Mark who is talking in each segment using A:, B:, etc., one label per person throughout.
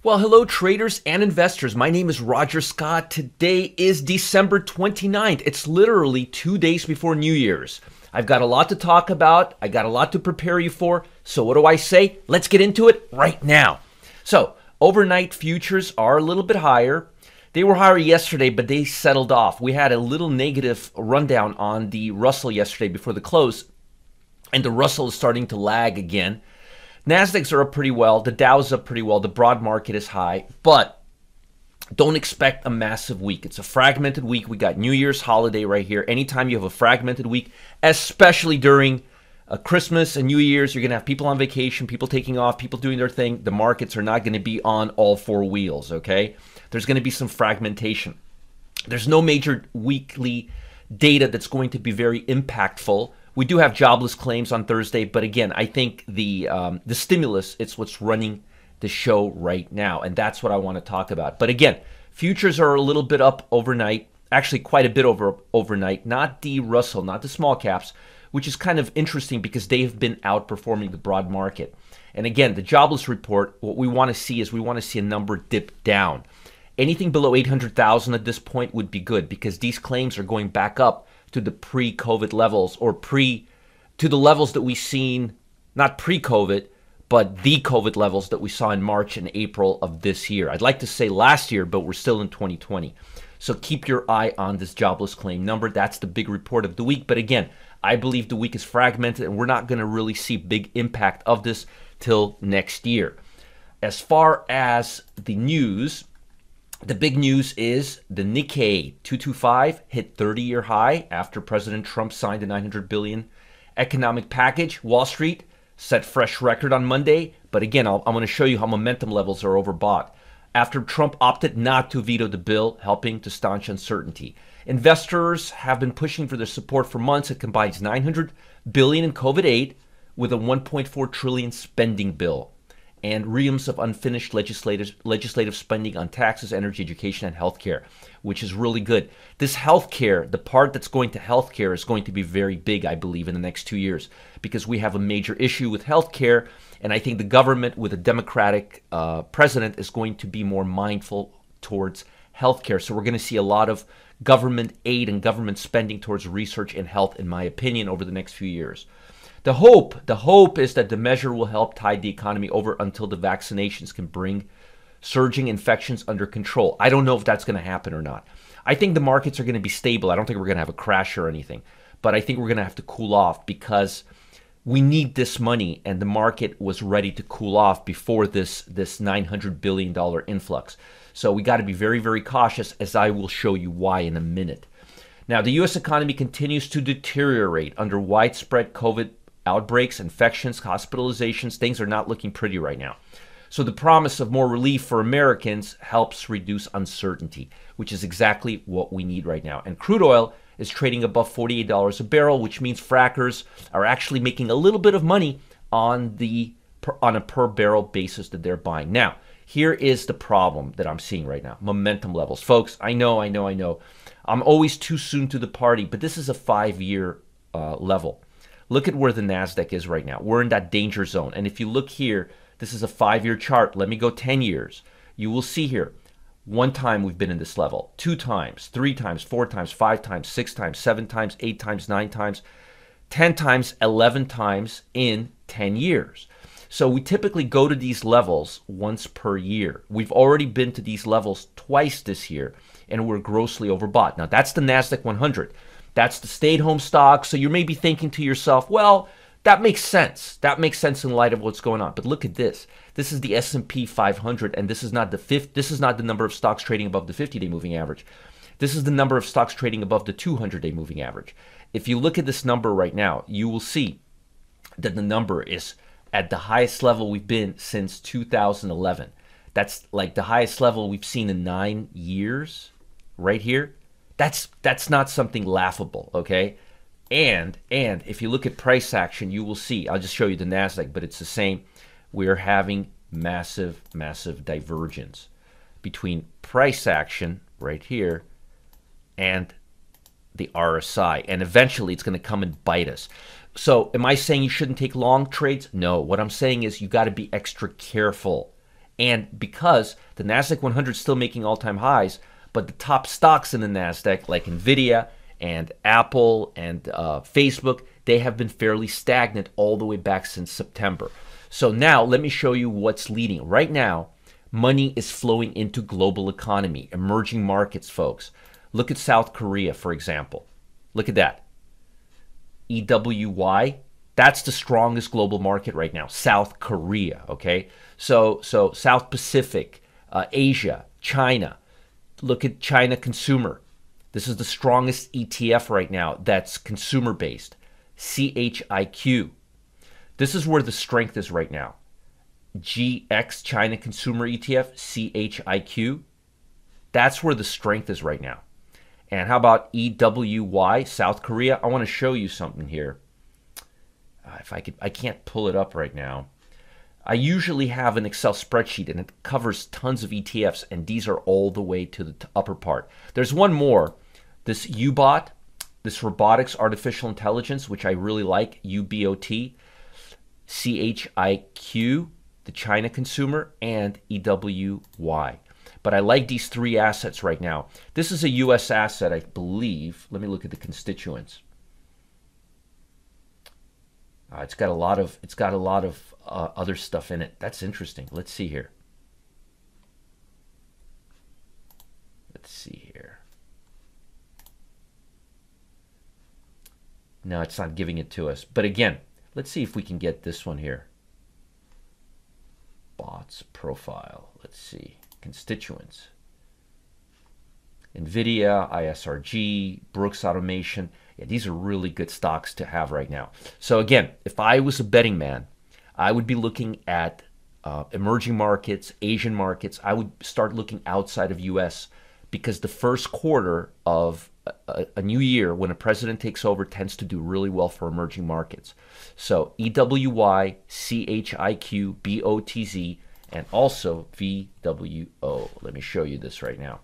A: Well, hello traders and investors. My name is Roger Scott. Today is December 29th. It's literally 2 days before New Year's. I've got a lot to talk about. I got a lot to prepare you for. So what do I say? Let's get into it right now. So overnight futures are a little bit higher. They were higher yesterday, but they settled off. We had a little negative rundown on the Russell yesterday before the close, and the Russell is starting to lag again. Nasdaqs are up pretty well. The Dow's up pretty well. The broad market is high, but don't expect a massive week. It's a fragmented week. We got New Year's holiday right here. Anytime you have a fragmented week, especially during Christmas and New Year's, you're going to have people on vacation, people taking off, people doing their thing. The markets are not going to be on all four wheels, okay? There's going to be some fragmentation. There's no major weekly data that's going to be very impactful. We do have jobless claims on Thursday, but again, I think the stimulus, it's what's running the show right now, and that's what I want to talk about. But again, futures are a little bit up overnight, actually quite a bit overnight, not the Russell, not the small caps, which is kind of interesting because they have been outperforming the broad market. And again, the jobless report, what we want to see is we want to see a number dip down. Anything below 800,000 at this point would be good because these claims are going back up to the pre-COVID levels, or to the levels that we've seen, not pre-COVID, but the COVID levels that we saw in March and April of this year. I'd like to say last year, but we're still in 2020. So keep your eye on this jobless claim number. That's the big report of the week. But again, I believe the week is fragmented and we're not going to really see big impact of this till next year. As far as the news, the big news is the Nikkei 225 hit 30-year high after President Trump signed a $900 billion economic package. Wall Street set fresh record on Monday. But again, I'm going to show you how momentum levels are overbought after Trump opted not to veto the bill, helping to staunch uncertainty. Investors have been pushing for their support for months. It combines $900 billion in COVID aid with a $1.4 trillion spending bill and reams of unfinished legislative spending on taxes, energy, education, and healthcare, which is really good. This healthcare, the part that's going to healthcare, is going to be very big, I believe, in the next 2 years because we have a major issue with healthcare, and I think the government with a Democratic president is going to be more mindful towards healthcare. So we're going to see a lot of government aid and government spending towards research and health, in my opinion, over the next few years. The hope is that the measure will help tide the economy over until the vaccinations can bring surging infections under control. I don't know if that's going to happen or not. I think the markets are going to be stable. I don't think we're going to have a crash or anything, but I think we're going to have to cool off because we need this money, and the market was ready to cool off before this $900 billion influx. So we got to be very, very cautious, as I will show you why in a minute. Now, the U.S. economy continues to deteriorate under widespread COVID outbreaks, infections, hospitalizations. Things are not looking pretty right now. So the promise of more relief for Americans helps reduce uncertainty, which is exactly what we need right now. And crude oil is trading above $48 a barrel, which means frackers are actually making a little bit of money on a per barrel basis that they're buying. Now, here is the problem that I'm seeing right now. Momentum levels. Folks, I know. I'm always too soon to the party, but this is a 5-year level. Look at where the Nasdaq is right now. We're in that danger zone. And if you look here, this is a 5-year chart. Let me go 10 years. You will see here, one time we've been in this level, 2 times, 3 times, 4 times, 5 times, 6 times, 7 times, 8 times, 9 times, 10 times, 11 times in 10 years. So we typically go to these levels once per year. We've already been to these levels twice this year, and we're grossly overbought. Now, that's the Nasdaq 100. That's the stay-at-home stock. So you may be thinking to yourself, well, that makes sense. That makes sense in light of what's going on. But look at this. This is the S&P 500, and this is not the number of stocks trading above the 50-day moving average. This is the number of stocks trading above the 200-day moving average. If you look at this number right now, you will see that the number is at the highest level we've been since 2011. That's like the highest level we've seen in 9 years right here. That's not something laughable, okay? And if you look at price action, you will see, I'll just show you the Nasdaq, but it's the same. We're having massive divergence between price action right here and the RSI, and eventually it's going to come and bite us. So am I saying you shouldn't take long trades? No. What I'm saying is you got to be extra careful And because the NASDAQ 100 is still making all-time highs, but the top stocks in the NASDAQ, like NVIDIA and Apple and Facebook, they have been fairly stagnant all the way back since September. So now let me show you what's leading. Right now, money is flowing into global economy, emerging markets, folks. Look at South Korea, for example. Look at that. EWY, that's the strongest global market right now, South Korea, okay? So South Pacific, Asia, China. Look at China consumer. This is the strongest ETF right now that's consumer-based, CHIQ. This is where the strength is right now. GX, China Consumer ETF, CHIQ. That's where the strength is right now. And how about EWY, South Korea? I want to show you something here. If I could, I can't pull it up right now. I usually have an Excel spreadsheet and it covers tons of ETFs, and these are all the way to the upper part. There's one more, this UBOT, this Robotics Artificial Intelligence, which I really like, UBOT, CHIQ, the China Consumer, and EWY. But I like these three assets right now. This is a U.S. asset, I believe. Let me look at the constituents. It's got a lot of other stuff in it. That's interesting. Let's see here. Let's see here. No, it's not giving it to us. But again, let's see if we can get this one here. Bots profile. Let's see. Constituents. NVIDIA, ISRG, Brooks Automation. Yeah, these are really good stocks to have right now. So again, if I was a betting man, I would be looking at emerging markets, Asian markets. I would start looking outside of U.S. because the first quarter of a new year, when a president takes over, tends to do really well for emerging markets. So EWY, CHIQ, BOTZ, and also VWO. Let me show you this right now.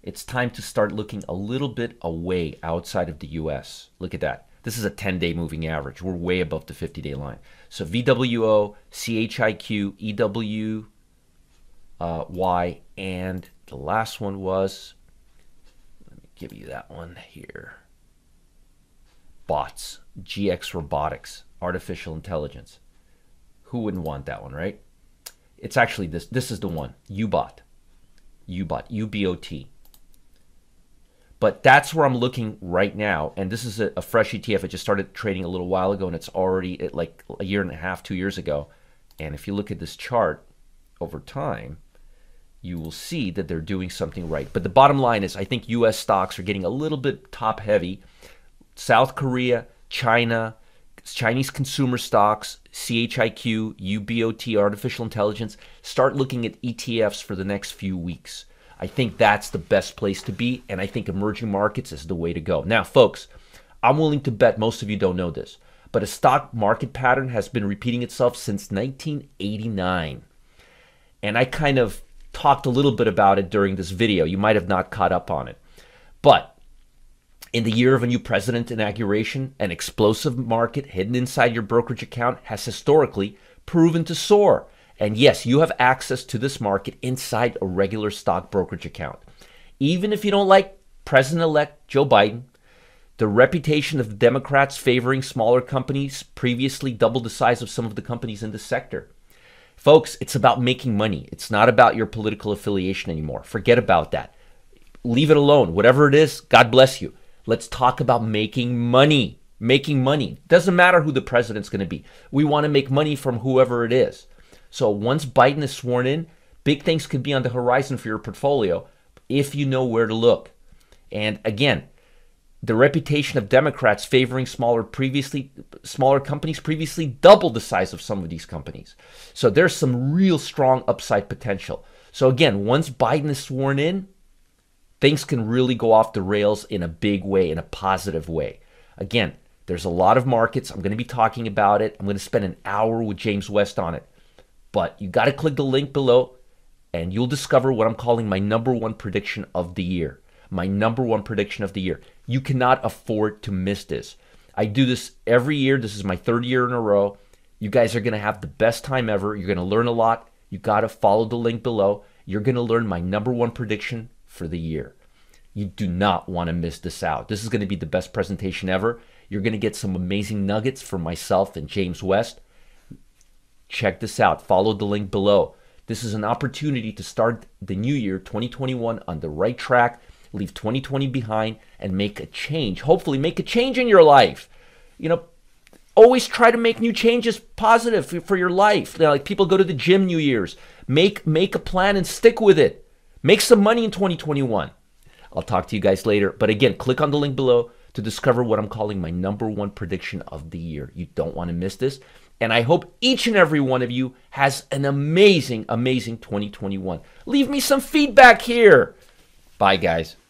A: It's time to start looking a little bit away outside of the US. Look at that. This is a 10-day moving average. We're way above the 50-day line. So VWO, CHIQ, EWY, and the last one was, let me give you that one here. Bots, GX Robotics, Artificial Intelligence. Who wouldn't want that one, right? It's actually this. This is the one, UBOT, UBOT. But that's where I'm looking right now. And this is a fresh ETF. It just started trading a little while ago, and it's already at like a year and a half, 2 years ago. And if you look at this chart over time, you will see that they're doing something right. But the bottom line is I think U.S. stocks are getting a little bit top heavy. South Korea, China, Chinese consumer stocks, CHIQ, UBOT, artificial intelligence. Start looking at ETFs for the next few weeks. I think that's the best place to be, and I think emerging markets is the way to go. Now, folks, I'm willing to bet most of you don't know this, but a stock market pattern has been repeating itself since 1989. And I kind of talked a little bit about it during this video. You might have not caught up on it. But in the year of a new president inauguration, an explosive market hidden inside your brokerage account has historically proven to soar. And yes, you have access to this market inside a regular stock brokerage account. Even if you don't like President-elect Joe Biden, the reputation of the Democrats favoring smaller companies previously doubled the size of some of the companies in this sector. Folks, it's about making money. It's not about your political affiliation anymore. Forget about that. Leave it alone. Whatever it is, God bless you. Let's talk about making money. Making money. Doesn't matter who the president's going to be. We want to make money from whoever it is. So once Biden is sworn in, big things could be on the horizon for your portfolio if you know where to look. And again, the reputation of Democrats favoring smaller companies previously doubled the size of some of these companies. So there's some real strong upside potential. So again, once Biden is sworn in, things can really go off the rails in a big way, in a positive way. Again, there's a lot of markets. I'm going to be talking about it. I'm going to spend an hour with James West on it. But you got to click the link below and you'll discover what I'm calling my #1 prediction of the year. My #1 prediction of the year. You cannot afford to miss this. I do this every year. This is my third year in a row. You guys are going to have the best time ever. You're going to learn a lot. You got to follow the link below. You're going to learn my #1 prediction for the year. You do not want to miss this out. This is going to be the best presentation ever. You're going to get some amazing nuggets from myself and James West. Check this out. Follow the link below. This is an opportunity to start the new year, 2021, on the right track, leave 2020 behind, and make a change. Hopefully make a change in your life. You know, always try to make new changes positive for your life. You know, like people go to the gym New Year's. Make a plan and stick with it. Make some money in 2021. I'll talk to you guys later. But again, click on the link below to discover what I'm calling my #1 prediction of the year. You don't want to miss this. And I hope each and every one of you has an amazing, amazing 2021. Leave me some feedback here. Bye, guys.